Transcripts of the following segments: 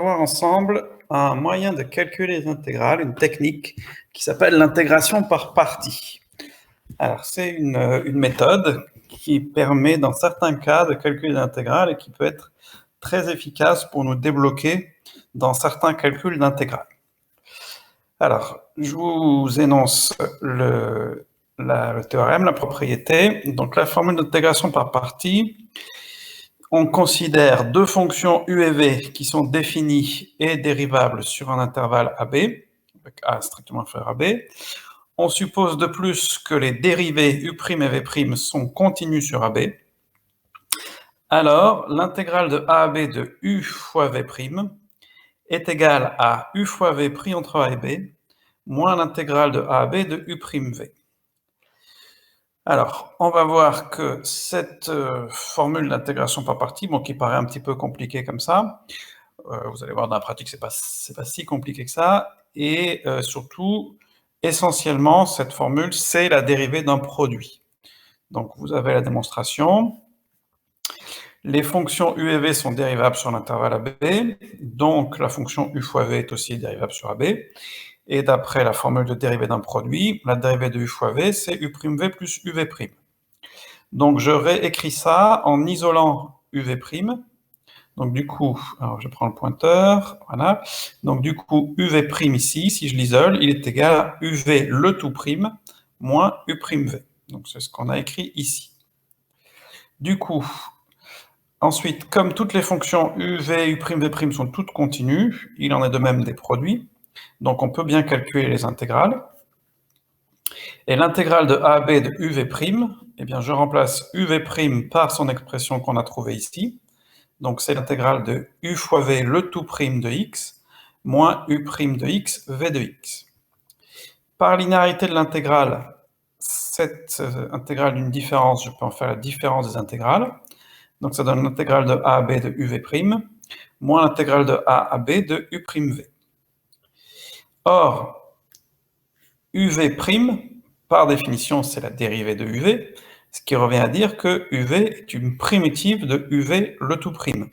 voir ensemble un moyen de calculer les intégrales, une technique qui s'appelle l'intégration par parties. Alors, c'est une méthode qui permet, dans certains cas, de calculer l'intégrale et qui peut être très efficace pour nous débloquer dans certains calculs d'intégrale. Alors, je vous énonce le théorème, la propriété. Donc, la formule d'intégration par partie, on considère deux fonctions u et v qui sont définies et dérivables sur un intervalle AB, avec A strictement inférieur à B. On suppose de plus que les dérivés u' et v' sont continus sur AB. Alors, l'intégrale de A à B de u fois v' est égale à u fois v pris entre A et B, moins l'intégrale de A à B de u'v. Alors, on va voir que cette formule d'intégration par partie, qui paraît un petit peu compliquée comme ça, vous allez voir dans la pratique, c'est pas si compliqué que ça, et surtout, essentiellement, cette formule, c'est la dérivée d'un produit. Donc, vous avez la démonstration. Les fonctions u et v sont dérivables sur l'intervalle AB, donc la fonction u fois v est aussi dérivable sur AB, et d'après la formule de dérivée d'un produit, la dérivée de u fois v, c'est u'v plus uv'. Donc je réécris ça en isolant uv'. Donc du coup, alors je prends le pointeur, voilà. Donc du coup, uv' ici, si je l'isole, il est égal à uv le tout prime moins u'v. Donc c'est ce qu'on a écrit ici. Du coup, ensuite, comme toutes les fonctions uv, u'v' sont toutes continues, il en est de même des produits. Donc on peut bien calculer les intégrales. Et l'intégrale de a à b de uv', eh bien je remplace uv' par son expression qu'on a trouvée ici. Donc c'est l'intégrale de u fois v le tout prime de x, moins u' de x, v de x. Par linéarité de l'intégrale, cette intégrale d'une différence, je peux en faire la différence des intégrales. Donc ça donne l'intégrale de a à b de uv', moins l'intégrale de a à b de u'v. Or, uv', par définition, c'est la dérivée de uv, ce qui revient à dire que uv est une primitive de uv le tout prime.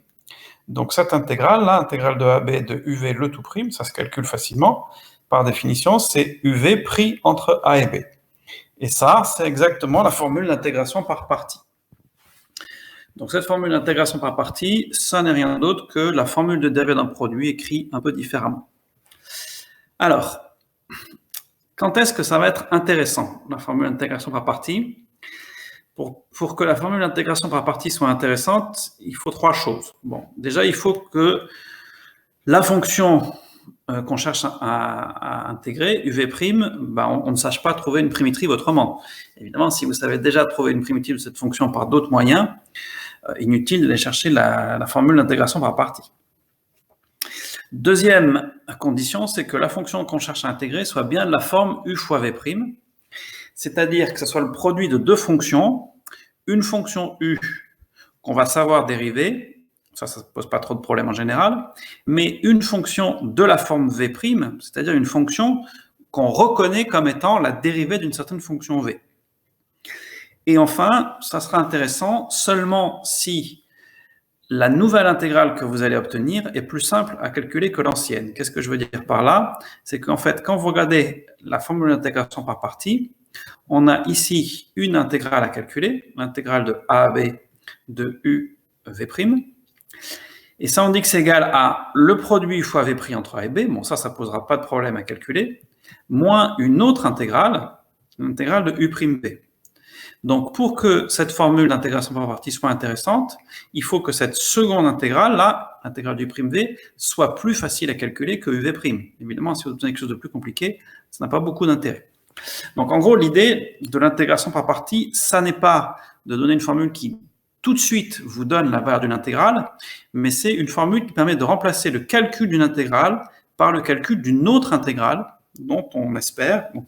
Donc cette intégrale, là, intégrale de AB de uv le tout prime, ça se calcule facilement. Par définition, c'est uv pris entre A et B. Et ça, c'est exactement la formule d'intégration par partie. Donc cette formule d'intégration par partie, ça n'est rien d'autre que la formule de dérivée d'un produit écrit un peu différemment. Alors, quand est-ce que ça va être intéressant, la formule d'intégration par partie? Pour que la formule d'intégration par partie soit intéressante, il faut trois choses. Bon, déjà, il faut que la fonction qu'on cherche à intégrer, uv', on ne sache pas trouver une primitive autrement. Évidemment, si vous savez déjà trouver une primitive de cette fonction par d'autres moyens, inutile d'aller chercher la formule d'intégration par partie. Deuxième condition, c'est que la fonction qu'on cherche à intégrer soit bien de la forme u fois v', c'est-à-dire que ce soit le produit de deux fonctions, une fonction u qu'on va savoir dériver, ça ne pose pas trop de problème en général, mais une fonction de la forme v', c'est-à-dire une fonction qu'on reconnaît comme étant la dérivée d'une certaine fonction v. Et enfin, ça sera intéressant seulement si la nouvelle intégrale que vous allez obtenir est plus simple à calculer que l'ancienne. Qu'est-ce que je veux dire par là? C'est qu'en fait, quand vous regardez la formule d'intégration par partie, on a ici une intégrale à calculer, l'intégrale de a à b de uv'. Et ça, on dit que c'est égal à le produit fois v' entre a et b, bon ça ne posera pas de problème à calculer, moins une autre intégrale, l'intégrale de u'v. Donc, pour que cette formule d'intégration par partie soit intéressante, il faut que cette seconde intégrale, là, l'intégrale du v, soit plus facile à calculer que uv'. Évidemment, si vous obtenez quelque chose de plus compliqué, ça n'a pas beaucoup d'intérêt. Donc, en gros, l'idée de l'intégration par partie, ça n'est pas de donner une formule qui, tout de suite, vous donne la valeur d'une intégrale, mais c'est une formule qui permet de remplacer le calcul d'une intégrale par le calcul d'une autre intégrale, dont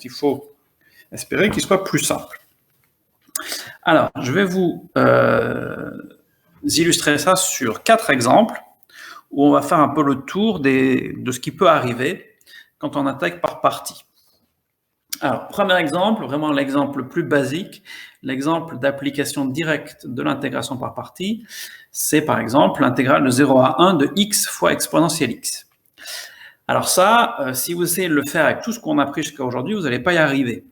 il faut espérer qu'il soit plus simple. Alors, je vais vous illustrer ça sur 4 exemples où on va faire un peu le tour de ce qui peut arriver quand on intègre par partie. Alors, premier exemple, vraiment l'exemple le plus basique, l'exemple d'application directe de l'intégration par partie, c'est par exemple l'intégrale de 0 à 1 de x fois exponentielle x. Alors ça, si vous essayez de le faire avec tout ce qu'on a appris jusqu'à aujourd'hui, vous n'allez pas y arriver.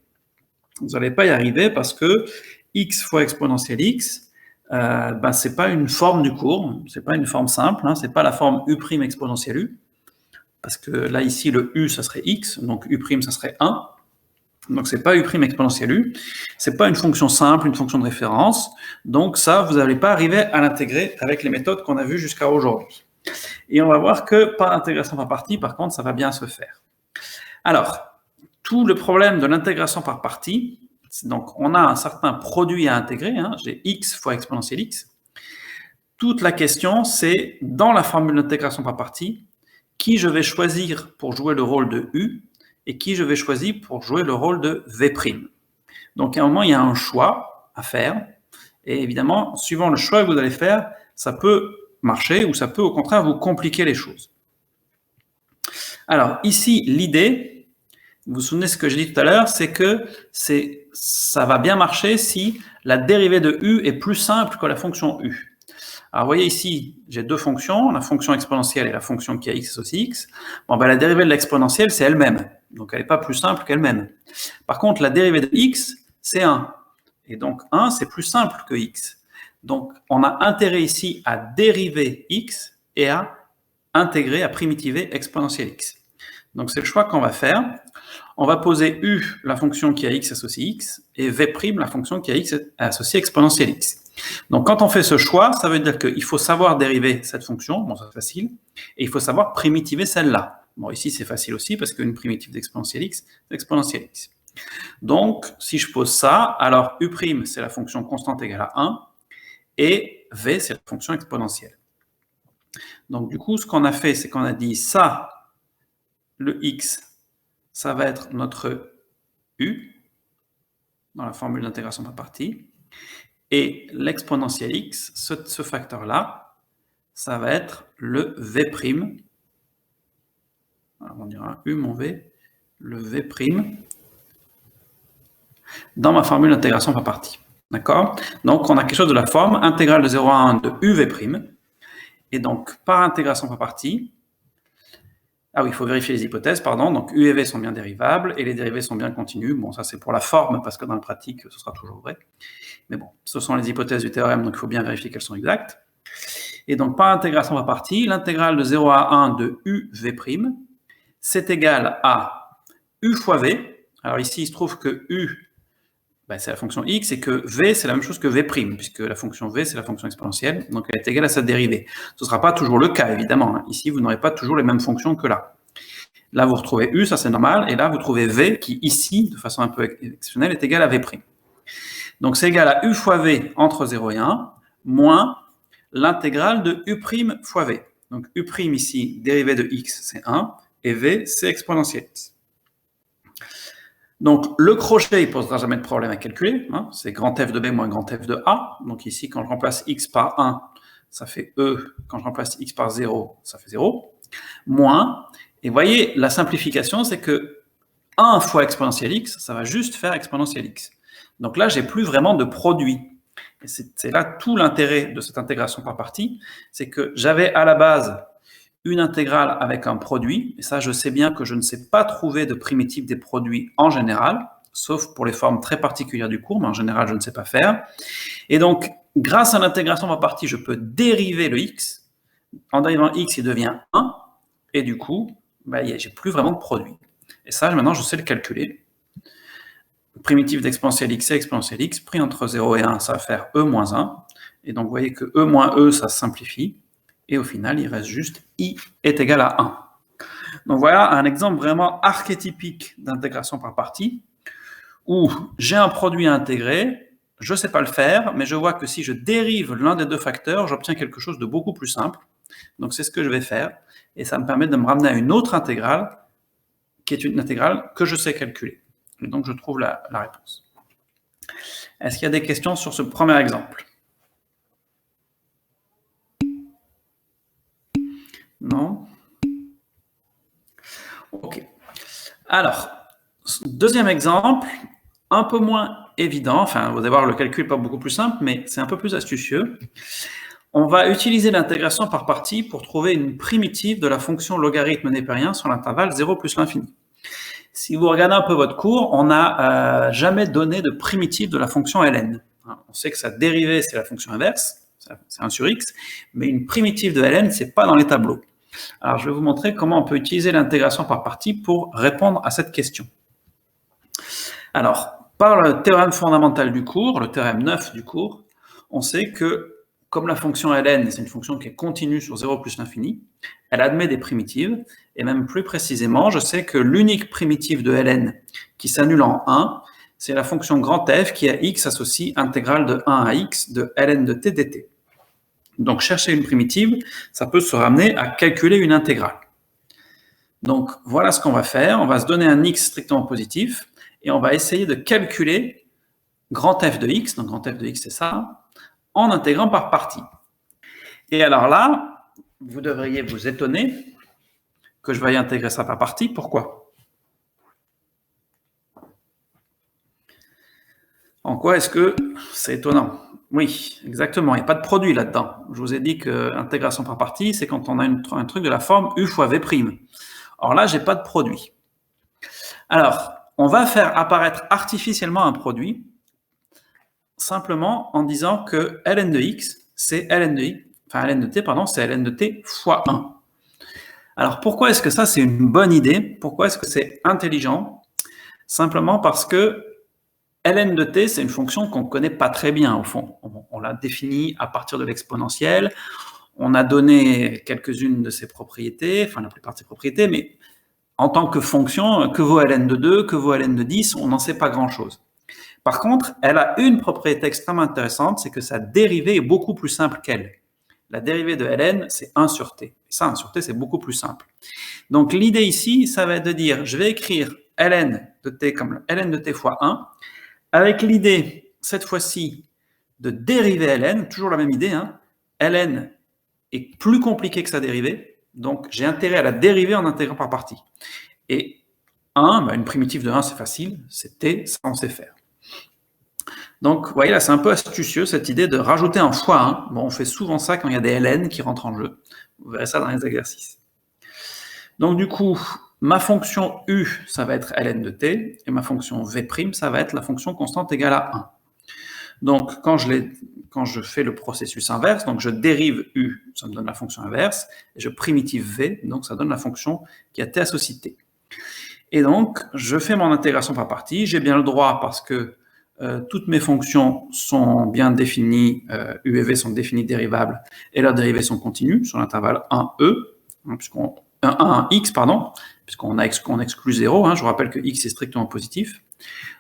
Vous n'allez pas y arriver parce que x fois exponentielle x, c'est pas une forme du cours, c'est pas une forme simple, hein, c'est pas la forme u' exponentielle u, parce que là ici le u ça serait x, donc u' ça serait 1, donc c'est pas u' exponentielle u, c'est pas une fonction simple, une fonction de référence, donc ça vous n'allez pas arriver à l'intégrer avec les méthodes qu'on a vues jusqu'à aujourd'hui. Et on va voir que par intégration par partie, par contre, ça va bien se faire. Alors, tout le problème de l'intégration par partie, donc on a un certain produit à intégrer, hein, j'ai x fois exponentielle x. Toute la question, c'est dans la formule d'intégration par partie, qui je vais choisir pour jouer le rôle de u et qui je vais choisir pour jouer le rôle de v'. Donc à un moment, il y a un choix à faire, et évidemment, suivant le choix que vous allez faire, ça peut marcher ou ça peut au contraire vous compliquer les choses. Alors ici, l'idée, vous vous souvenez ce que j'ai dit tout à l'heure, c'est que ça va bien marcher si la dérivée de u est plus simple que la fonction u. Alors vous voyez ici, j'ai deux fonctions, la fonction exponentielle et la fonction qui a x associe x. Bon, la dérivée de l'exponentielle, c'est elle-même, donc elle n'est pas plus simple qu'elle-même. Par contre, la dérivée de x, c'est 1. Et donc 1, c'est plus simple que x. Donc, on a intérêt ici à dériver x et à intégrer, à primitiver exponentielle x. Donc, c'est le choix qu'on va faire. On va poser u, la fonction qui a x associe x, et v', la fonction qui a x associe exponentielle x. Donc, quand on fait ce choix, ça veut dire qu'il faut savoir dériver cette fonction, bon, c'est facile, et il faut savoir primitiver celle-là. Bon, ici, c'est facile aussi, parce qu'une primitive d'exponentielle x, c'est exponentielle x. Donc, si je pose ça, alors u', c'est la fonction constante égale à 1, et v, c'est la fonction exponentielle. Donc, du coup, ce qu'on a fait, c'est qu'on a dit ça, le x, ça va être notre u, dans la formule d'intégration par partie, et l'exponentielle x, ce facteur-là, ça va être le v'. Alors, on dira u mon v, le v', dans ma formule d'intégration par partie. D'accord? Donc, on a quelque chose de la forme intégrale de 0 à 1 de uv'. Et donc, par intégration par partie, ah oui, il faut vérifier les hypothèses, pardon. Donc, u et v sont bien dérivables et les dérivés sont bien continus. Bon, ça, c'est pour la forme parce que dans la pratique, ce sera toujours vrai. Mais bon, ce sont les hypothèses du théorème, donc il faut bien vérifier qu'elles sont exactes. Et donc, par intégration par partie, l'intégrale de 0 à 1 de uv', c'est égal à u fois v. Alors ici, il se trouve que u, c'est la fonction x, et que v, c'est la même chose que v', puisque la fonction v, c'est la fonction exponentielle, donc elle est égale à sa dérivée. Ce ne sera pas toujours le cas, évidemment. Hein. Ici, vous n'aurez pas toujours les mêmes fonctions que là. Là, vous retrouvez u, ça c'est normal, et là, vous trouvez v, qui ici, de façon un peu exceptionnelle, est égal à v'. Donc, c'est égal à u fois v entre 0 et 1, moins l'intégrale de u' fois v. Donc, u' ici, dérivée de x, c'est 1, et v, c'est exponentielle x. Donc, le crochet, il ne posera jamais de problème à calculer. Hein, c'est grand F de B moins grand F de A. Donc ici, quand je remplace x par 1, ça fait E. Quand je remplace x par 0, ça fait 0. Moins, et vous voyez, la simplification, c'est que 1 fois exponentielle x, ça va juste faire exponentielle x. Donc là, j'ai plus vraiment de produit. Et c'est là tout l'intérêt de cette intégration par partie, c'est que j'avais à la base une intégrale avec un produit, et ça je sais bien que je ne sais pas trouver de primitive des produits en général, sauf pour les formes très particulières du cours, mais en général je ne sais pas faire. Et donc, grâce à l'intégration par partie, je peux dériver le x. En dérivant x, il devient 1, et du coup, j'ai plus vraiment de produit. Et ça, maintenant, je sais le calculer. Primitive d'exponentielle x et exponentielle x, pris entre 0 et 1, ça va faire e moins 1. Et donc, vous voyez que e moins e, ça se simplifie. Et au final, il reste juste i est égal à 1. Donc voilà un exemple vraiment archétypique d'intégration par partie, où j'ai un produit à intégrer, je ne sais pas le faire, mais je vois que si je dérive l'un des deux facteurs, j'obtiens quelque chose de beaucoup plus simple. Donc c'est ce que je vais faire, et ça me permet de me ramener à une autre intégrale, qui est une intégrale que je sais calculer. Et donc je trouve la réponse. Est-ce qu'il y a des questions sur ce premier exemple ? Non? Ok. Alors, deuxième exemple, un peu moins évident. Enfin, vous allez voir, le calcul n'est pas beaucoup plus simple, mais c'est un peu plus astucieux. On va utiliser l'intégration par partie pour trouver une primitive de la fonction logarithme népérien sur l'intervalle 0 plus l'infini. Si vous regardez un peu votre cours, on n'a jamais donné de primitive de la fonction ln. On sait que sa dérivée, c'est la fonction inverse, c'est 1 sur x, mais une primitive de ln, c'est pas dans les tableaux. Alors, je vais vous montrer comment on peut utiliser l'intégration par partie pour répondre à cette question. Alors, par le théorème fondamental du cours, le théorème 9 du cours, on sait que comme la fonction ln, c'est une fonction qui est continue sur 0 plus l'infini, elle admet des primitives, et même plus précisément, je sais que l'unique primitive de ln qui s'annule en 1, c'est la fonction grand F qui à x associe intégrale de 1 à x de ln de t dt. Donc, chercher une primitive, ça peut se ramener à calculer une intégrale. Donc, voilà ce qu'on va faire. On va se donner un x strictement positif, et on va essayer de calculer grand F de x, donc grand F de x c'est ça, en intégrant par partie. Et alors là, vous devriez vous étonner que je veuille intégrer ça par partie. Pourquoi? En quoi est-ce que c'est étonnant? Oui, exactement, il n'y a pas de produit là-dedans. Je vous ai dit que l'intégration par partie, c'est quand on a un truc de la forme u fois v'. Or là, je n'ai pas de produit. Alors, on va faire apparaître artificiellement un produit simplement en disant que ln de x, c'est ln de x, enfin ln de t, pardon, c'est ln de t fois 1. Alors pourquoi est-ce que ça c'est une bonne idée? Pourquoi est-ce que c'est intelligent? Simplement parce que ln de t, c'est une fonction qu'on ne connaît pas très bien au fond. On l'a définie à partir de l'exponentielle, on a donné quelques-unes de ses propriétés, enfin la plupart de ses propriétés, mais en tant que fonction, que vaut ln de 2, que vaut ln de 10, on n'en sait pas grand-chose. Par contre, elle a une propriété extrêmement intéressante, c'est que sa dérivée est beaucoup plus simple qu'elle. La dérivée de ln, c'est 1 sur t. Et ça, 1 sur t, c'est beaucoup plus simple. Donc l'idée ici, ça va être de dire, je vais écrire ln de t comme ln de t fois 1, avec l'idée, cette fois-ci, de dériver ln, toujours la même idée, hein. Ln est plus compliqué que sa dérivée, donc j'ai intérêt à la dériver en intégrant par partie. Et 1, une primitive de 1, c'est facile, c'est t, ça on sait faire. Donc, vous voyez, là, c'est un peu astucieux, cette idée de rajouter un fois 1. Bon, on fait souvent ça quand il y a des ln qui rentrent en jeu. Vous verrez ça dans les exercices. Donc, du coup, ma fonction u, ça va être ln de t, et ma fonction v', ça va être la fonction constante égale à 1. Donc, quand je fais le processus inverse, donc je dérive u, ça me donne la fonction inverse, et je primitive v, donc ça donne la fonction qui a t associée t. Et donc, je fais mon intégration par partie, j'ai bien le droit parce que toutes mes fonctions sont bien définies, u et v sont définies dérivables, et leurs dérivées sont continues sur l'intervalle 1e, hein, 1x, pardon, puisqu'on exclut 0, hein, je vous rappelle que x est strictement positif,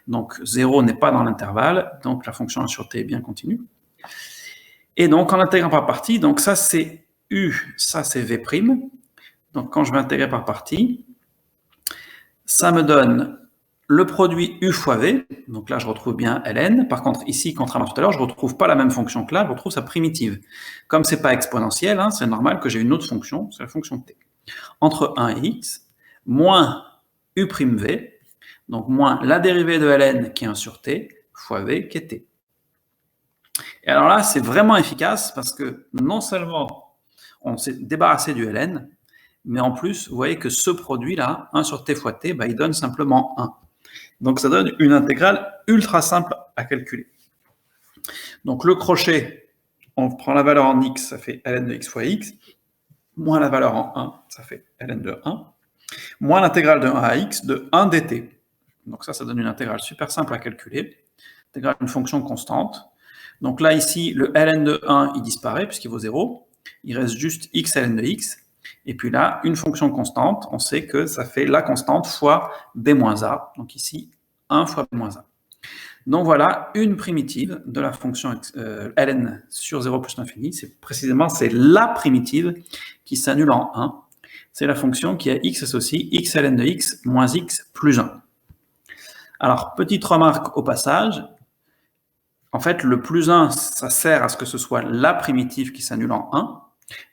donc 0 n'est pas dans l'intervalle, donc la fonction 1 sur t est bien continue. Et donc en intégrant par partie, donc ça c'est u, ça c'est v', donc quand je vais intégrer par partie, ça me donne le produit u fois v, donc là je retrouve bien ln, par contre ici, contrairement à tout à l'heure, je ne retrouve pas la même fonction que là, je retrouve sa primitive. Comme ce n'est pas exponentiel, hein, c'est normal que j'ai une autre fonction, c'est la fonction t. Entre 1 et x, moins u'v, donc moins la dérivée de ln qui est 1 sur t, fois v qui est t. Et alors là, c'est vraiment efficace parce que non seulement on s'est débarrassé du ln, mais en plus, vous voyez que ce produit-là, 1 sur t fois t, il donne simplement 1. Donc ça donne une intégrale ultra simple à calculer. Donc le crochet, on prend la valeur en x, ça fait ln de x fois x, moins la valeur en 1, ça fait ln de 1, moins l'intégrale de 1 à x de 1 dt. Donc ça donne une intégrale super simple à calculer, intégrale d'une fonction constante. Donc là, ici, le ln de 1, il disparaît puisqu'il vaut 0, il reste juste x ln de x, et puis là, une fonction constante, on sait que ça fait la constante fois b-a, donc ici, 1 fois b-a. Donc voilà, une primitive de la fonction ln sur 0 plus l'infini, c'est la primitive qui s'annule en 1, c'est la fonction qui a x associé x ln de x moins x plus 1. Alors, petite remarque au passage, en fait, le plus 1, ça sert à ce que ce soit la primitive qui s'annule en 1,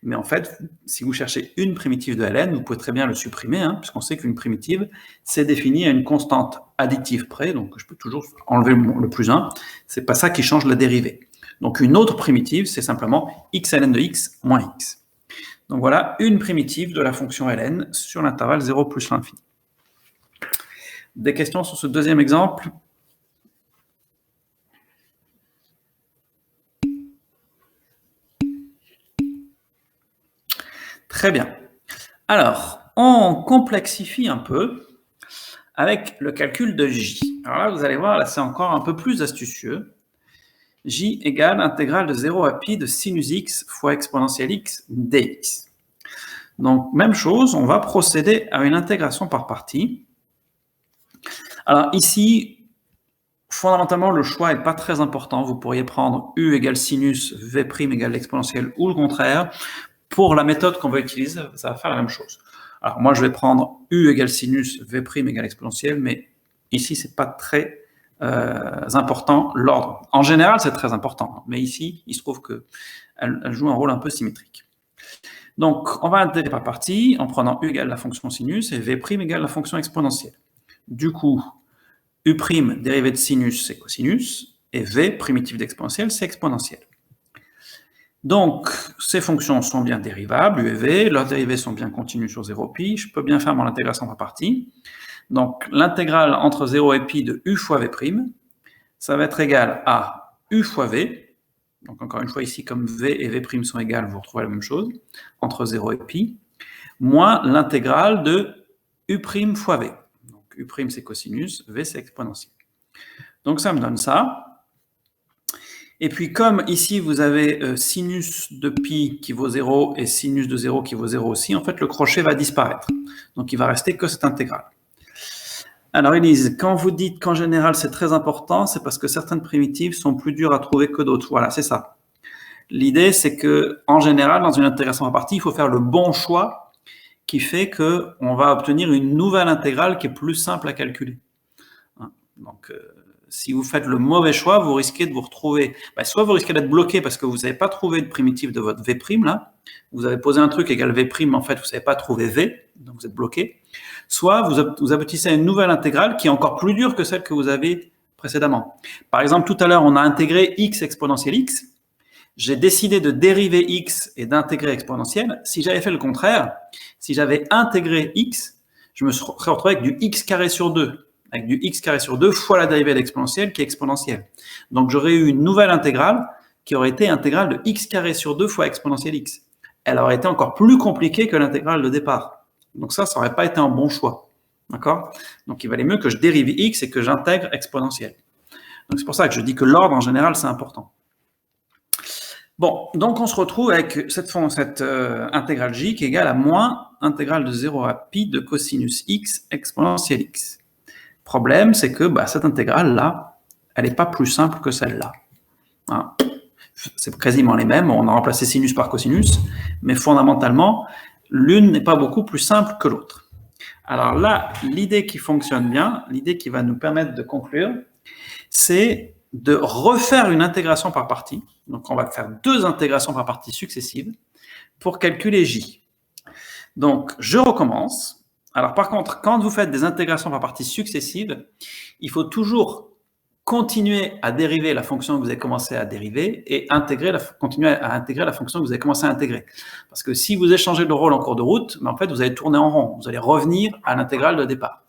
mais en fait, si vous cherchez une primitive de ln, vous pouvez très bien le supprimer, hein, puisqu'on sait qu'une primitive, c'est défini à une constante additive près, donc je peux toujours enlever le plus 1, c'est pas ça qui change la dérivée. Donc une autre primitive, c'est simplement x ln de x moins x. Donc voilà une primitive de la fonction ln sur l'intervalle 0 plus l'infini. Des questions sur ce deuxième exemple? Très bien. Alors, on complexifie un peu avec le calcul de j. Alors là, vous allez voir, là, c'est encore un peu plus astucieux. J égale intégrale de 0 à pi de sinus x fois exponentielle x dx. Donc, même chose, on va procéder à une intégration par partie. Alors ici, fondamentalement, le choix n'est pas très important. Vous pourriez prendre u égale sinus, v' égale l'exponentielle ou le contraire. Pour la méthode qu'on va utiliser, ça va faire la même chose. Alors moi, je vais prendre u égale sinus, v' égale exponentielle, mais ici, c'est pas très important l'ordre. En général, c'est très important, mais ici, il se trouve qu'elle joue un rôle un peu symétrique. Donc, on va intégrer par partie en prenant u égale la fonction sinus et v' égale la fonction exponentielle. Du coup, u' dérivé de sinus, c'est cosinus, et v, primitive d'exponentielle, c'est exponentielle. Donc, ces fonctions sont bien dérivables, u et v, leurs dérivées sont bien continues sur 0 pi, je peux bien faire mon intégration par partie. Donc, l'intégrale entre 0 et pi de u fois v', ça va être égal à u fois v, donc encore une fois ici, comme v et v' sont égales, vous retrouvez la même chose, entre 0 et pi, moins l'intégrale de u' fois v. Donc, u' c'est cosinus, v c'est exponentielle. Donc, ça me donne ça. Et puis, comme ici, vous avez sinus de pi qui vaut 0 et sinus de 0 qui vaut 0 aussi, en fait, le crochet va disparaître. Donc, il va rester que cette intégrale. Alors, Élise, quand vous dites qu'en général, c'est très important, c'est parce que certaines primitives sont plus dures à trouver que d'autres. Voilà, c'est ça. L'idée, c'est que en général, dans une intégration par partie, il faut faire le bon choix qui fait qu'on va obtenir une nouvelle intégrale qui est plus simple à calculer. Donc, si vous faites le mauvais choix, vous risquez de vous retrouver... soit vous risquez d'être bloqué parce que vous n'avez pas trouvé de primitive de votre v', là. Vous avez posé un truc égal v', en fait, vous ne savez pas trouver v, donc vous êtes bloqué. Soit vous aboutissez à une nouvelle intégrale qui est encore plus dure que celle que vous avez précédemment. Par exemple, tout à l'heure, on a intégré x exponentielle x. J'ai décidé de dériver x et d'intégrer exponentielle. Si j'avais fait le contraire, si j'avais intégré x, je me serais retrouvé avec du x carré sur 2. Avec du x carré sur 2 fois la dérivée d'exponentielle qui est exponentielle. Donc, j'aurais eu une nouvelle intégrale qui aurait été intégrale de x carré sur 2 fois exponentielle x. Elle aurait été encore plus compliquée que l'intégrale de départ. Donc ça n'aurait pas été un bon choix. D'accord? Donc, il valait mieux que je dérive x et que j'intègre exponentielle. Donc, c'est pour ça que je dis que l'ordre, en général, c'est important. Bon, donc on se retrouve avec cette intégrale j qui est égale à moins intégrale de 0 à pi de cosinus x exponentielle x. Problème, c'est que cette intégrale-là, elle n'est pas plus simple que celle-là. Hein. C'est quasiment les mêmes, on a remplacé sinus par cosinus, mais fondamentalement, l'une n'est pas beaucoup plus simple que l'autre. Alors là, l'idée qui fonctionne bien, l'idée qui va nous permettre de conclure, c'est de refaire une intégration par partie. Donc on va faire 2 intégrations par partie successives pour calculer j. Donc je recommence. Alors par contre, quand vous faites des intégrations par partie successives, il faut toujours continuer à dériver la fonction que vous avez commencé à dériver et continuer à intégrer la fonction que vous avez commencé à intégrer. Parce que si vous échangez de rôle en cours de route, en fait, vous allez tourner en rond. Vous allez revenir à l'intégrale de départ.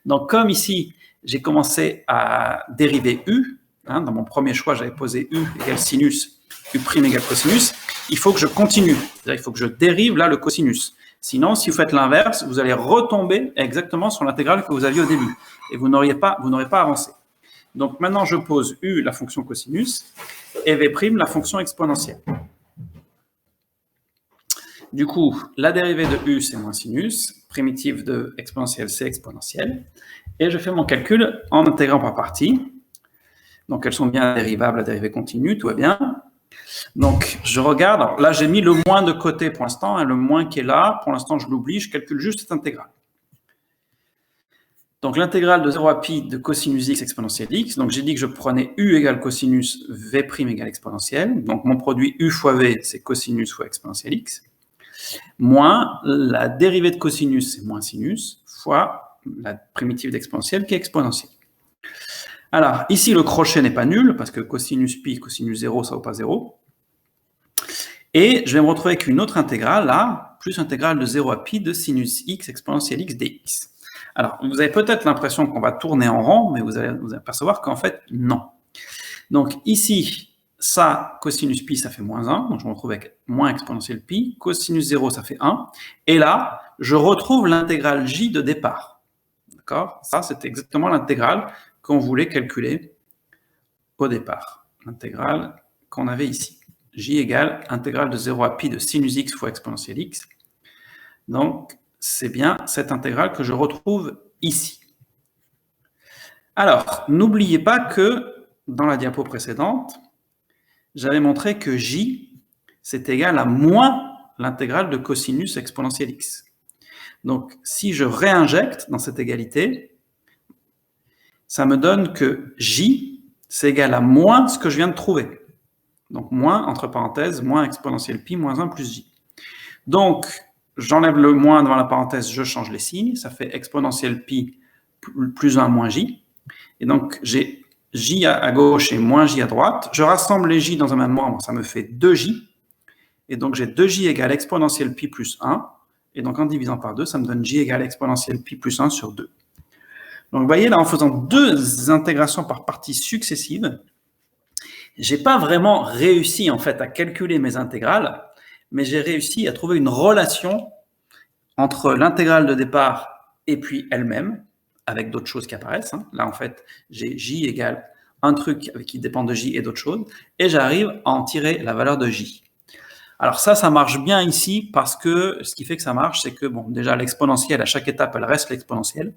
Donc, comme ici, j'ai commencé à dériver u, dans mon premier choix, j'avais posé u égale sinus, u' égale cosinus, il faut que je continue. C'est-à-dire il faut que je dérive là le cosinus. Sinon, si vous faites l'inverse, vous allez retomber exactement sur l'intégrale que vous aviez au début. Et vous n'aurez pas avancé. Donc maintenant, je pose u, la fonction cosinus, et v', la fonction exponentielle. Du coup, la dérivée de u, c'est moins sinus, primitive de exponentielle, c'est exponentielle. Et je fais mon calcul en intégrant par partie. Donc elles sont bien dérivables, la dérivée continue, tout va bien. Donc je regarde, alors là j'ai mis le moins de côté pour l'instant, le moins qui est là, pour l'instant je l'oublie, je calcule juste cette intégrale. Donc l'intégrale de 0 à pi de cosinus x exponentielle x, donc j'ai dit que je prenais u égale cosinus, v' égale exponentielle, donc mon produit u fois v, c'est cosinus fois exponentielle x, moins la dérivée de cosinus, c'est moins sinus, fois la primitive d'exponentielle qui est exponentielle. Alors, ici, le crochet n'est pas nul, parce que cosinus pi, cosinus 0, ça ne vaut pas 0. Et je vais me retrouver avec une autre intégrale, là, plus intégrale de 0 à pi de sinus x exponentielle x dx. Alors, vous avez peut-être l'impression qu'on va tourner en rond, mais vous allez vous apercevoir qu'en fait, non. Donc ici, ça, cosinus pi, ça fait moins 1, donc je me retrouve avec moins exponentielle pi, cosinus 0, ça fait 1, et là, je retrouve l'intégrale j de départ. D'accord? Ça, c'est exactement l'intégrale qu'on voulait calculer au départ, l'intégrale qu'on avait ici. J égale intégrale de 0 à pi de sinus x fois exponentielle x. Donc, c'est bien cette intégrale que je retrouve ici. Alors, n'oubliez pas que dans la diapo précédente, j'avais montré que j, c'est égal à moins l'intégrale de cosinus exponentielle x. Donc, si je réinjecte dans cette égalité, ça me donne que j, c'est égal à moins ce que je viens de trouver. Donc, moins, entre parenthèses, moins exponentielle pi, moins 1 plus j. Donc, j'enlève le moins devant la parenthèse, je change les signes, ça fait exponentielle pi plus 1 moins j. Et donc, j'ai j à gauche et moins j à droite. Je rassemble les j dans un même membre, ça me fait 2j. Et donc, j'ai 2j égale exponentielle pi plus 1. Et donc, en divisant par 2, ça me donne j égale exponentielle pi plus 1 sur 2. Donc, vous voyez, là, en faisant deux intégrations par parties successives, j'ai pas vraiment réussi, en fait, à calculer mes intégrales, mais j'ai réussi à trouver une relation entre l'intégrale de départ et puis elle-même, avec d'autres choses qui apparaissent. Là, en fait, j'ai j égale un truc qui dépend de j et d'autres choses, et j'arrive à en tirer la valeur de j. Alors ça marche bien ici parce que ce qui fait que ça marche, c'est que, bon, déjà, l'exponentielle, à chaque étape, elle reste l'exponentielle,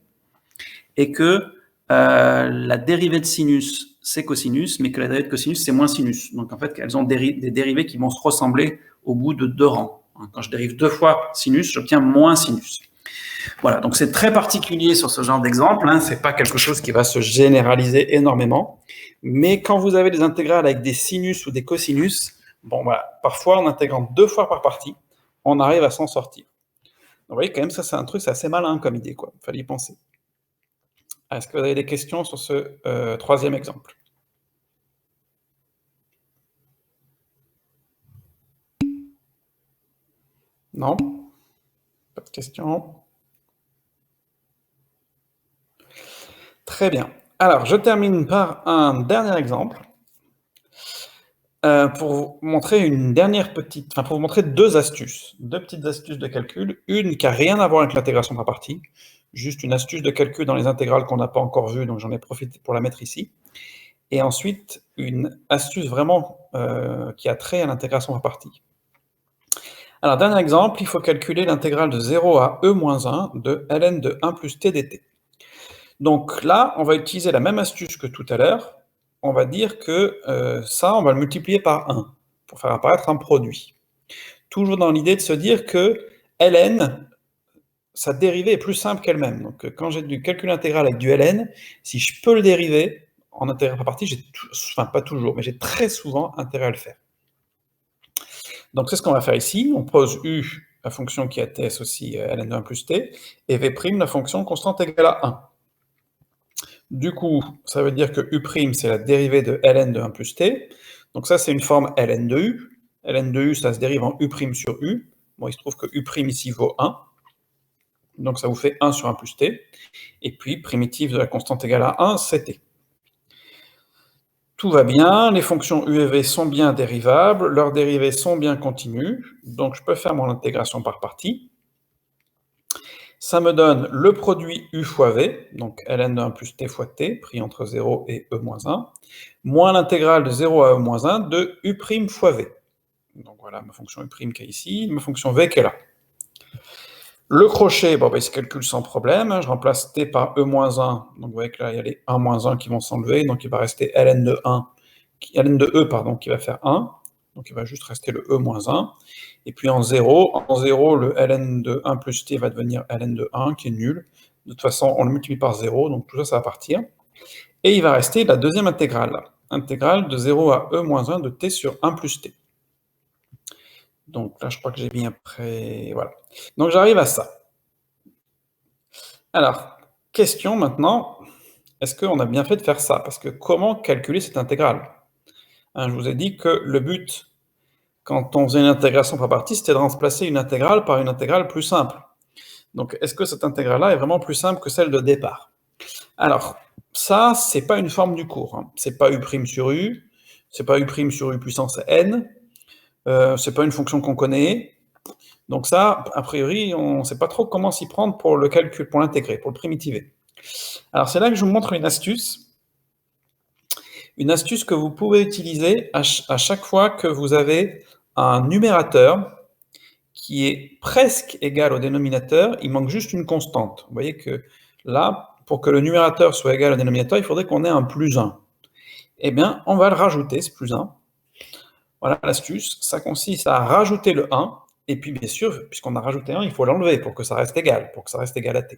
et que la dérivée de sinus, c'est cosinus, mais que la dérivée de cosinus, c'est moins sinus. Donc, en fait, elles ont des dérivées qui vont se ressembler au bout de 2 rangs. Quand je dérive 2 fois sinus, j'obtiens moins sinus. Voilà, donc c'est très particulier sur ce genre d'exemple, ce n'est pas quelque chose qui va se généraliser énormément, mais quand vous avez des intégrales avec des sinus ou des cosinus, bon voilà, parfois en intégrant 2 fois par partie, on arrive à s'en sortir. Donc, vous voyez, quand même, ça c'est un truc, c'est assez malin comme idée, quoi. Il fallait y penser. Est-ce que vous avez des questions sur ce troisième exemple? Non? Pas de questions? Très bien. Alors, je termine par un dernier exemple pour vous montrer pour vous montrer deux petites astuces de calcul. Une qui n'a rien à voir avec l'intégration par partie, juste une astuce de calcul dans les intégrales qu'on n'a pas encore vues, donc j'en ai profité pour la mettre ici. Et ensuite, une astuce vraiment qui a trait à l'intégration par partie. Alors, dernier exemple, il faut calculer l'intégrale de 0 à e-1 de ln de 1 plus t dt. Donc là, on va utiliser la même astuce que tout à l'heure. On va dire que ça, on va le multiplier par 1 pour faire apparaître un produit. Toujours dans l'idée de se dire que ln, sa dérivée est plus simple qu'elle-même. Donc quand j'ai du calcul intégral avec du ln, si je peux le dériver en intégral par partie, enfin pas toujours, mais j'ai très souvent intérêt à le faire. Donc c'est ce qu'on va faire ici. On pose u, la fonction qui est aussi ln de 1 plus t, et v', la fonction constante égale à 1. Du coup, ça veut dire que u', c'est la dérivée de ln de 1 plus t. Donc ça, c'est une forme ln de u. ln de u, ça se dérive en u' sur u. Bon, il se trouve que u' ici vaut 1. Donc ça vous fait 1 sur 1 plus t. Et puis, primitive de la constante égale à 1, c'est t. Tout va bien, les fonctions u et v sont bien dérivables, leurs dérivées sont bien continues, donc je peux faire mon intégration par partie. Ça me donne le produit u fois v, donc ln de 1 plus t fois t, pris entre 0 et e-1, moins l'intégrale de 0 à e-1 de u' fois v. Donc voilà ma fonction u' qui est ici, ma fonction v qui est là. Le crochet, bon, il se calcule sans problème, je remplace t par e-1, donc vous voyez que là, il y a les 1-1 qui vont s'enlever, donc il va rester ln de e, pardon, qui va faire 1, donc il va juste rester le e-1, et puis en 0, le ln de 1 plus t va devenir ln de 1, qui est nul, de toute façon, on le multiplie par 0, donc tout ça, ça va partir, et il va rester la deuxième intégrale, intégrale de 0 à e-1 de t sur 1 plus t. Donc là, je crois que j'ai mis après, voilà. Donc j'arrive à ça. Alors, question maintenant, est-ce qu'on a bien fait de faire ça? Parce que comment calculer cette intégrale? Hein, je vous ai dit que le but, quand on faisait une intégration par partie, c'était de remplacer une intégrale par une intégrale plus simple. Donc, est-ce que cette intégrale-là est vraiment plus simple que celle de départ? Alors, ça, c'est pas une forme du cours, hein. C'est pas u' sur u, c'est pas u' sur u puissance n, c'est pas une fonction qu'on connaît. Donc ça, a priori, on ne sait pas trop comment s'y prendre pour le calcul, pour l'intégrer, pour le primitiver. Alors c'est là que je vous montre une astuce que vous pouvez utiliser à chaque fois que vous avez un numérateur qui est presque égal au dénominateur, il manque juste une constante. Vous voyez que là, pour que le numérateur soit égal au dénominateur, il faudrait qu'on ait un plus 1. Eh bien, on va le rajouter, ce plus 1. Voilà l'astuce, ça consiste à rajouter le 1, et puis bien sûr, puisqu'on a rajouté 1, il faut l'enlever pour que ça reste égal, à t.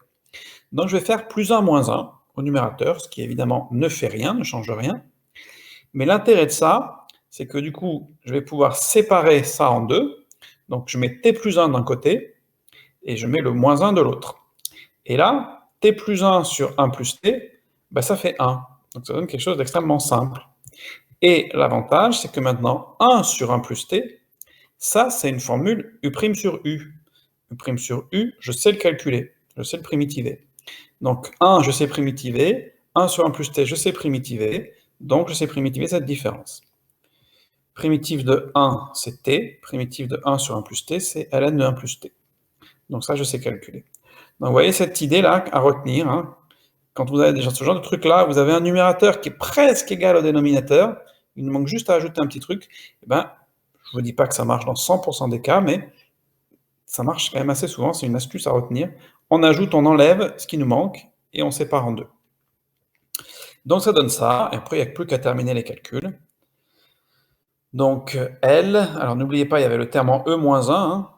Donc je vais faire plus 1 moins 1 au numérateur, ce qui évidemment ne fait rien, ne change rien. Mais l'intérêt de ça, c'est que du coup, je vais pouvoir séparer ça en deux. Donc je mets t plus 1 d'un côté, et je mets le moins 1 de l'autre. Et là, t plus 1 sur 1 plus t, ben ça fait 1. Donc ça donne quelque chose d'extrêmement simple. Et l'avantage, c'est que maintenant, 1 sur 1 plus t, ça, c'est une formule u' sur u. U' sur u, je sais le calculer, je sais le primitiver. Donc 1, je sais primitiver, 1 sur 1 plus t, je sais primitiver, donc je sais primitiver cette différence. Primitive de 1, c'est t, primitive de 1 sur 1 plus t, c'est ln de 1 plus t. Donc ça, je sais calculer. Donc vous voyez cette idée-là à retenir, hein. Quand vous avez déjà ce genre de truc-là, vous avez un numérateur qui est presque égal au dénominateur, il nous manque juste à ajouter un petit truc, eh ben, je ne vous dis pas que ça marche dans 100% des cas, mais ça marche quand même assez souvent, c'est une astuce à retenir. On ajoute, on enlève ce qui nous manque, et on sépare en deux. Donc ça donne ça, et après il n'y a plus qu'à terminer les calculs. Donc L, alors n'oubliez pas, il y avait le terme en E-1, hein.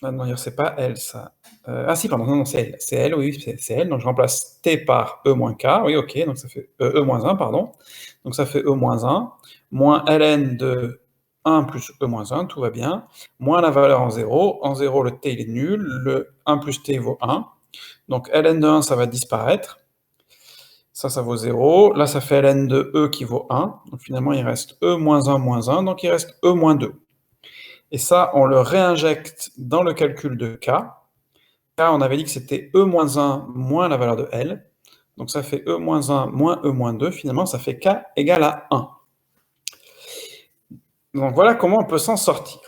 Ah non, c'est pas L, ça. Ah si, pardon, non, c'est L. C'est L, oui, c'est L. Donc je remplace T par E-K. Oui, ok, donc ça fait E-1, pardon. Donc ça fait E-1, moins ln de 1 plus E-1, tout va bien, moins la valeur en 0. En 0, le T, il est nul. Le 1 plus T vaut 1. Donc ln de 1, ça va disparaître. Ça vaut 0. Là, ça fait ln de E qui vaut 1. Donc finalement, il reste E-1 moins 1. Donc il reste E-2. Et ça, on le réinjecte dans le calcul de K. K, on avait dit que c'était E-1 moins la valeur de L. Donc ça fait E-1 moins E-2. Finalement, ça fait K égale à 1. Donc voilà comment on peut s'en sortir.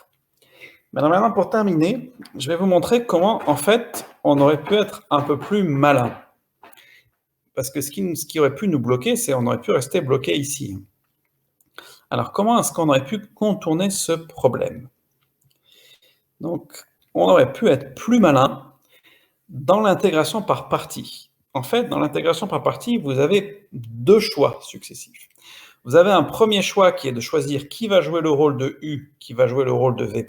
Maintenant, pour terminer, je vais vous montrer comment, en fait, on aurait pu être un peu plus malin. Parce que ce qui aurait pu nous bloquer, c'est qu'on aurait pu rester bloqué ici. Alors, comment est-ce qu'on aurait pu contourner ce problème? Donc, on aurait pu être plus malin dans l'intégration par partie. En fait, dans l'intégration par partie, vous avez deux choix successifs. Vous avez un premier choix qui est de choisir qui va jouer le rôle de U, qui va jouer le rôle de V',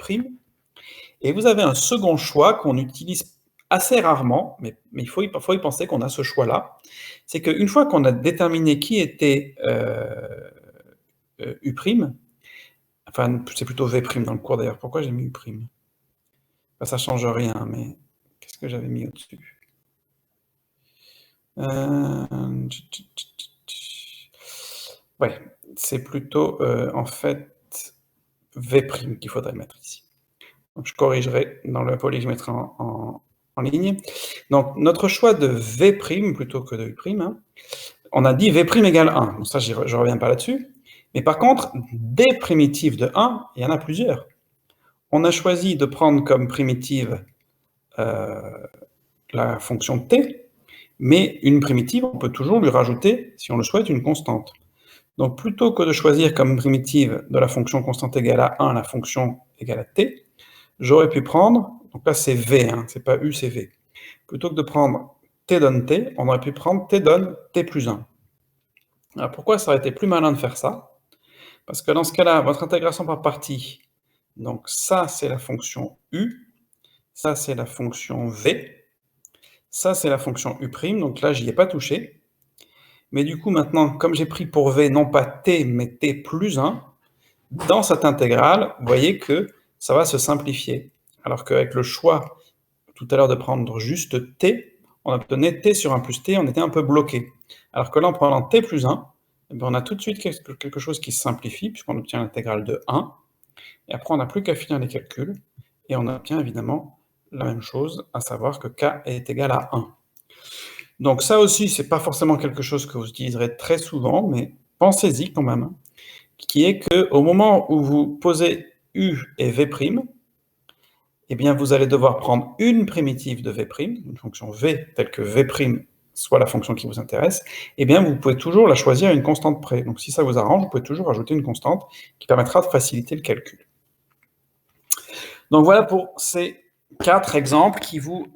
et vous avez un second choix qu'on utilise assez rarement, mais il faut y penser qu'on a ce choix-là, c'est qu'une fois qu'on a déterminé qui était U', enfin c'est plutôt V' dans le cours d'ailleurs, pourquoi j'ai mis U'? Enfin, ça change rien, mais qu'est-ce que j'avais mis au-dessus? Ouais, c'est plutôt en fait V' qu'il faudrait mettre ici. Donc je corrigerai dans le poly, je mettrai en ligne. Donc notre choix de V' plutôt que de U', hein, on a dit V' égale 1. Donc ça, je ne reviens pas là-dessus. Mais par contre, des primitives de 1, il y en a plusieurs. On a choisi de prendre comme primitive la fonction t, mais une primitive, on peut toujours lui rajouter, si on le souhaite, une constante. Donc plutôt que de choisir comme primitive de la fonction constante égale à 1 la fonction égale à t, j'aurais pu prendre, donc là c'est v, hein, c'est pas u, c'est v. Plutôt que de prendre t donne t, on aurait pu prendre t donne t plus 1. Alors pourquoi ça aurait été plus malin de faire ça? Parce que dans ce cas-là, votre intégration par partie, donc ça c'est la fonction u, ça c'est la fonction v, ça c'est la fonction u', donc là j'y ai pas touché. Mais du coup maintenant, comme j'ai pris pour v non pas t, mais t plus 1, dans cette intégrale, vous voyez que ça va se simplifier. Alors qu'avec le choix tout à l'heure de prendre juste t, on obtenait t sur 1 plus t, on était un peu bloqué. Alors que là, en prenant t plus 1, eh bien, on a tout de suite quelque chose qui se simplifie, puisqu'on obtient l'intégrale de 1, et après on n'a plus qu'à finir les calculs, et on obtient évidemment la même chose, à savoir que k est égal à 1. Donc ça aussi, c'est pas forcément quelque chose que vous utiliserez très souvent, mais pensez-y quand même, qui est qu'au moment où vous posez u et v', eh bien vous allez devoir prendre une primitive de v', une fonction v telle que v' soit la fonction qui vous intéresse, eh bien vous pouvez toujours la choisir à une constante près. Donc si ça vous arrange, vous pouvez toujours ajouter une constante qui permettra de faciliter le calcul. Donc voilà pour ces 4 exemples qui vous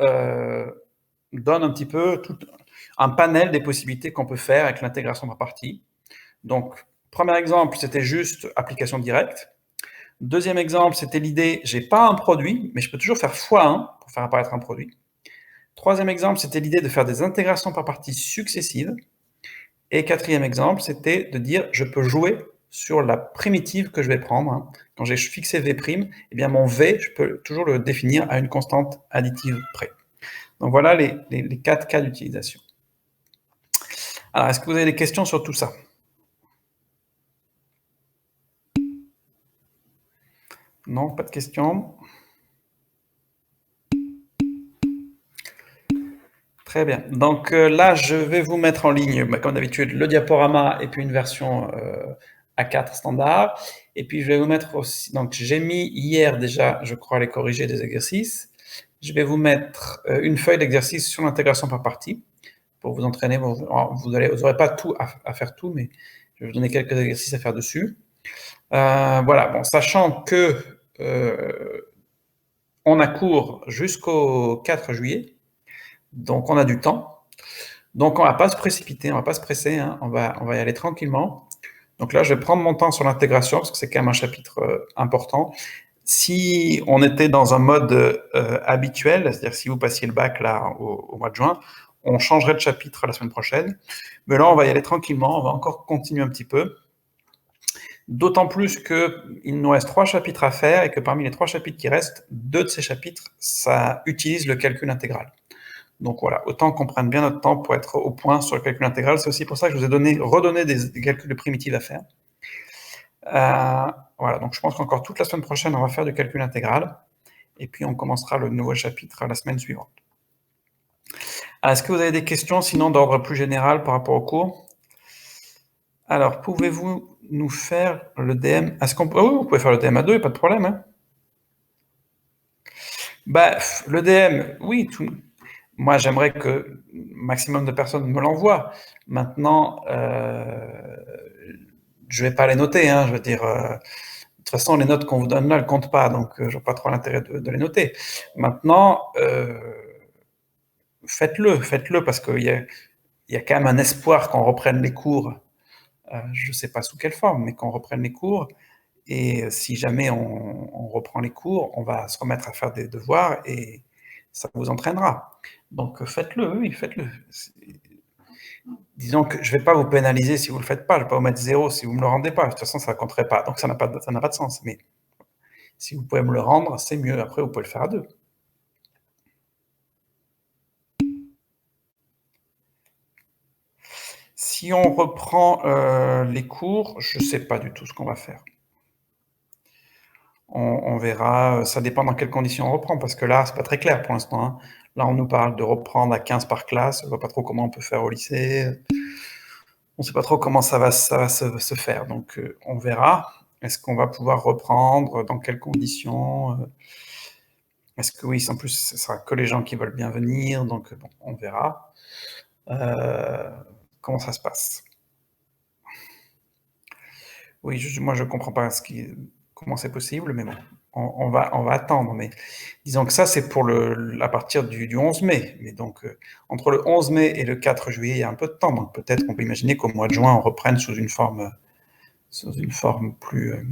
donnent un petit peu un panel des possibilités qu'on peut faire avec l'intégration par partie. Donc, premier exemple, c'était juste application directe. Deuxième exemple, c'était l'idée, j'ai pas un produit, mais je peux toujours faire x1 pour faire apparaître un produit. Troisième exemple, c'était l'idée de faire des intégrations par parties successives. Et quatrième exemple, c'était de dire, je peux jouer sur la primitive que je vais prendre. Quand j'ai fixé v', eh bien mon v, je peux toujours le définir à une constante additive près. Donc voilà les 4 cas d'utilisation. Alors, est-ce que vous avez des questions sur tout ça? Non, pas de questions. Très bien. Donc là, je vais vous mettre en ligne, comme d'habitude, le diaporama et puis une version A4 standard. Et puis, je vais vous mettre aussi... Donc, j'ai mis hier déjà, je crois, les corrigés des exercices. Je vais vous mettre une feuille d'exercice sur l'intégration par partie pour vous entraîner. Vous n'aurez pas tout à faire tout, mais je vais vous donner quelques exercices à faire dessus. Voilà, bon, sachant que on a cours jusqu'au 4 juillet, donc on a du temps. Donc on ne va pas se précipiter, on ne va pas se presser, hein, on va y aller tranquillement. Donc là, je vais prendre mon temps sur l'intégration, parce que c'est quand même un chapitre important. Si on était dans un mode habituel, c'est-à-dire si vous passiez le bac là au mois de juin, on changerait de chapitre la semaine prochaine. Mais là, on va y aller tranquillement, on va encore continuer un petit peu. D'autant plus qu'il nous reste 3 chapitres à faire et que parmi les 3 chapitres qui restent, 2 de ces chapitres, ça utilise le calcul intégral. Donc voilà, autant qu'on prenne bien notre temps pour être au point sur le calcul intégral. C'est aussi pour ça que je vous ai redonné des calculs de primitives à faire. Voilà, donc je pense qu'encore toute la semaine prochaine, on va faire du calcul intégral. Et puis on commencera le nouveau chapitre la semaine suivante. Est-ce que vous avez des questions, sinon d'ordre plus général par rapport au cours? Alors, pouvez-vous nous faire le DM? Oui, vous pouvez faire le DM à 2, pas de problème. Hein. Bah, le DM, oui, moi j'aimerais que maximum de personnes me l'envoient. Maintenant, je vais pas les noter, hein, je veux dire, de toute façon, les notes qu'on vous donne là, elles comptent pas, donc je vois pas trop l'intérêt de les noter. Maintenant, faites-le, parce qu'il y a quand même un espoir qu'on reprenne les cours, je sais pas sous quelle forme, mais qu'on reprenne les cours. Et si jamais on reprend les cours, on va se remettre à faire des devoirs et ça vous entraînera. Donc faites-le, oui, faites-le. Disons que je ne vais pas vous pénaliser si vous ne le faites pas, je ne vais pas vous mettre 0 si vous ne me le rendez pas. De toute façon, ça ne compterait pas, donc ça n'a pas de sens. Mais si vous pouvez me le rendre, c'est mieux. Après, vous pouvez le faire à 2. Si on reprend les cours, je ne sais pas du tout ce qu'on va faire. On verra, ça dépend dans quelles conditions on reprend, parce que là, c'est pas très clair pour l'instant. Hein. Là, on nous parle de reprendre à 15 par classe, on ne voit pas trop comment on peut faire au lycée. On ne sait pas trop comment ça va se faire, donc on verra. Est-ce qu'on va pouvoir reprendre? Dans quelles conditions? Est-ce que oui, en plus, ce sera que les gens qui veulent bien venir, donc bon, on verra. Comment ça se passe? Oui, moi je ne comprends pas comment c'est possible, mais bon, on va attendre. Mais disons que ça, c'est pour à partir du 11 mai. Mais donc, entre le 11 mai et le 4 juillet, il y a un peu de temps. Donc peut-être qu'on peut imaginer qu'au mois de juin, on reprenne sous une forme plus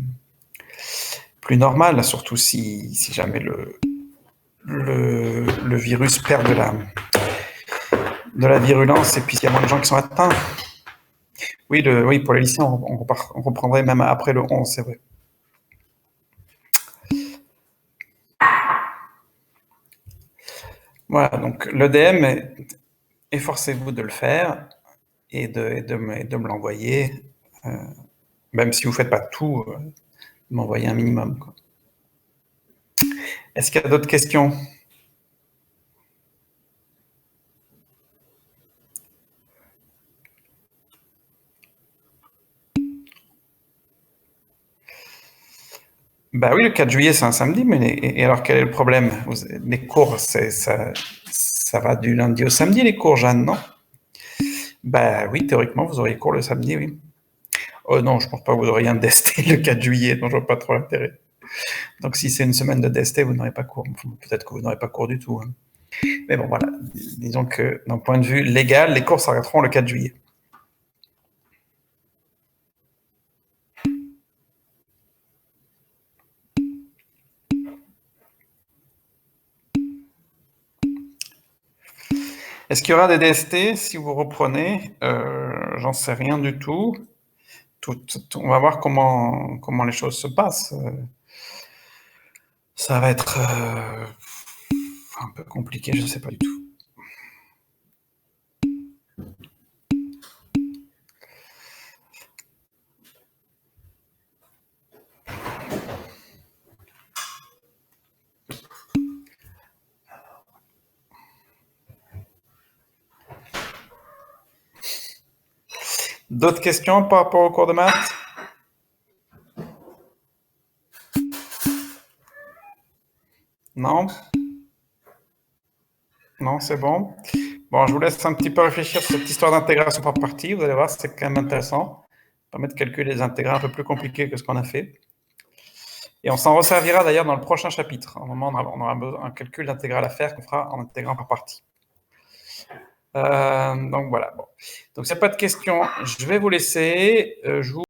normale, surtout si jamais le virus perd de la virulence et puis qu'il y a moins de gens qui sont atteints. Oui, pour les lycéens, on reprendrait même après le 11, c'est vrai. Voilà, donc l'EDM, efforcez-vous de le faire. et de me l'envoyer, même si vous ne faites pas tout, m'envoyer un minimum, quoi. Est-ce qu'il y a d'autres questions? Bah oui, le 4 juillet, c'est un samedi, mais et alors quel est le problème? Les cours, ça va du lundi au samedi, les cours, Jeanne, non? Bah oui, théoriquement, vous auriez cours le samedi, oui. Oh non, je pense pas que vous auriez un DST le 4 juillet, donc je vois pas trop l'intérêt. Donc si c'est une semaine de DST, vous n'aurez pas cours. Enfin, peut-être que vous n'aurez pas cours du tout, hein. Mais bon, voilà. Disons que d'un point de vue légal, les cours s'arrêteront le 4 juillet. Est-ce qu'il y aura des DST si vous reprenez? J'en sais rien du tout. On va voir comment les choses se passent. Ça va être un peu compliqué, je ne sais pas du tout. D'autres questions par rapport au cours de maths? Non? Non, c'est bon. Bon, je vous laisse un petit peu réfléchir sur cette histoire d'intégration par partie. Vous allez voir, c'est quand même intéressant. Ça permet de calculer des intégrales un peu plus compliquées que ce qu'on a fait. Et on s'en resservira d'ailleurs dans le prochain chapitre. À un moment, on aura un calcul d'intégrale à faire qu'on fera en intégrant par partie. Donc voilà. Bon. Donc, s'il n'y a pas de questions, je vais vous laisser. Je vous